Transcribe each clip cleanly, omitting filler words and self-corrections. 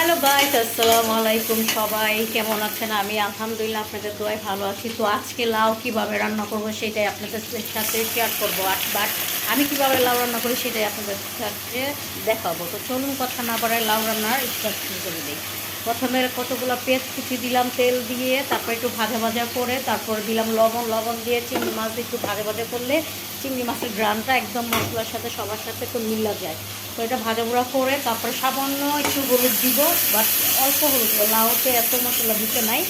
Hello guys, আসসালামু আলাইকুম। সবাই কেমন আছেন? আমি আলহামদুলিল্লাহ আপনাদের দোয়ায় ভালো আছি। তো আজকে লাউ কিভাবে রান্না করব সেটাই আপনাদের সাথে শেয়ার করবো। বাট আমি কিভাবে লাউ রান্না করি সেটাই আপনাদের সাথে দেখাবো। তো চলুন কথা না বাড়ায় লাউ রান্নার স্টার্ট শুরু করে দিই। প্রথমে কতগুলো পেঁয়াজ কুচি দিলাম তেল দিয়ে, তারপর একটু ভাজা ভাজা করে তারপর দিলাম লবণ দিয়ে চিংড়ি মাছ একটু ভাজা ভাজা করলে চিংড়ি মাছের গ্রানটা একদম মশলার সাথে সবার সাথে একটু মিলা যায়। তো এটা ভাজা গুঁড়া করে তারপরে সামান্য একটু হলুদ দিব, বাট অল্প হলুদ, লাউতে এত মশলা দিতে নাই,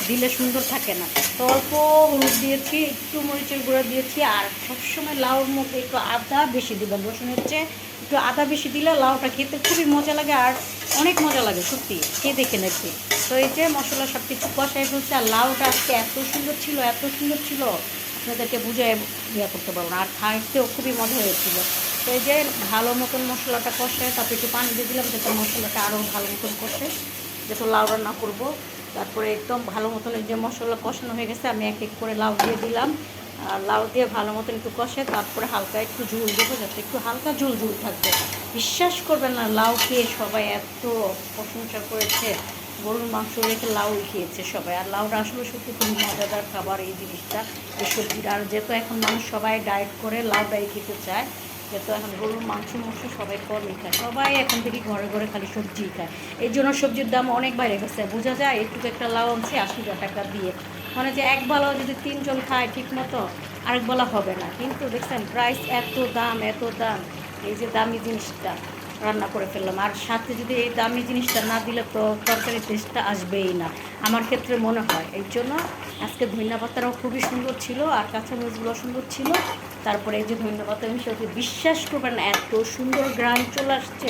দিলে সুন্দর থাকে না। তো অল্প হলুদ দিয়েছি, একটু মরিচের গুঁড়া দিয়েছি। আর সবসময় লাউর মধ্যে একটু আদা বেশি দিবেন, রসুন হচ্ছে একটু আদা বেশি দিলে লাউটা খেতে খুবই মজা লাগে, আর অনেক মজা লাগে সত্যি, খেয়ে দেখেন একটু। তো এই যে মশলা সব কিছু কষাই ফেলছে, আর লাউটা আজকে এত সুন্দর ছিল আপনাদেরকে বুঝে করতে পারবো না, আর খাইতেও খুবই মজা হয়েছিল। তো এই যে ভালো মতন মশলাটা কষায় তারপরে একটু পানি দিয়ে দিলাম যাতে মশলাটা আরও ভালো মতন কষে, যেহেতু লাউ রান্না করবো। তারপরে একদম ভালো মতন এই যে মশলা কষানো হয়ে গেছে, আমি এক এক করে লাউ দিয়ে দিলাম। আর লাউ দিয়ে ভালো মতন একটু কষে তারপরে হালকা একটু ঝুল দেবো, যাতে একটু হালকা ঝুল থাকবে। বিশ্বাস করবেন না, লাউ খেয়ে সবাই এত প্রশংসা করেছে, গরুর মাংস রেখে লাউ খেয়েছে সবাই। আর লাউটা আসলে সত্যি খুবই মজাদার খাবার এই জিনিসটা, এই সবজিটা। আর যেহেতু এখন মানুষ সবাই ডায়েট করে লাউটাই খেতে চায়, যেহেতু এখন গরুর মাংস সবাই কমই খায়, সবাই এখন থেকে ঘরে ঘরে খালি সবজিই খায়। এই জন্য সবজির দাম অনেক বাইরে গেছে, বোঝা যায় একটু একটা লাউ আনছে 80 টাকা দিয়ে। মানে যে এক বেলাও যদি 3 জন খায় ঠিক মতো, আরেক বেলা হবে না। কিন্তু দেখছেন প্রাইস এত দাম। এই যে দামি জিনিসটা রান্না করে ফেললাম, আর সাথে যদি এই দামি জিনিসটা না দিলে তো তরকারির টেস্টটা আসবেই না, আমার ক্ষেত্রে মনে হয়। এই জন্য আজকে ধনিয়া পাতাটাও খুবই সুন্দর ছিল, আর কাঁচামরিচগুলো সুন্দর ছিল। তারপরে এই যে ধনিয়া পাতা মিশিয়ে, বিশ্বাস করবেন না, এত সুন্দর গ্রান চলে আসছে,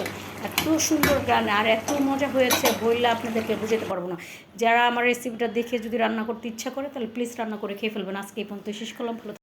এত সুন্দর গ্রান, আর এত মজা হয়েছে বললে আপনাদেরকে বুঝাতে পারবো না। যারা আমার রেসিপিটা দেখে যদি রান্না করতে ইচ্ছা করে তাহলে প্লিজ রান্না করে খেয়ে ফেলবেন। আজকে এই পর্যন্ত শেষ করলাম। ভালো